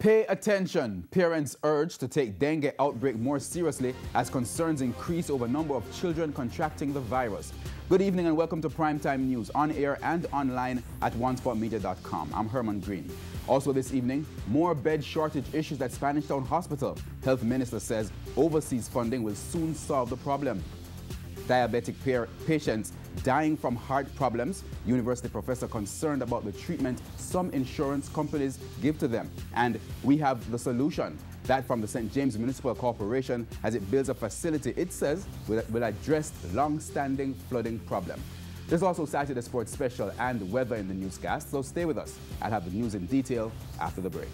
Pay attention. Parents urged to take dengue outbreak more seriously as concerns increase over number of children contracting the virus. Good evening and welcome to Primetime News on air and online at onespotmedia.com. I'm Herman Green. Also this evening, more bed shortage issues at Spanish Town Hospital. Health Minister says overseas funding will soon solve the problem. Diabetic patients dying from heart problems. University professor concerned about the treatment some insurance companies give to them. And we have the solution. That from the St. James Municipal Corporation as it builds a facility it says will address long-standing flooding problem. There's also Saturday Sports Special and weather in the newscast, so stay with us. I'll have the news in detail after the break.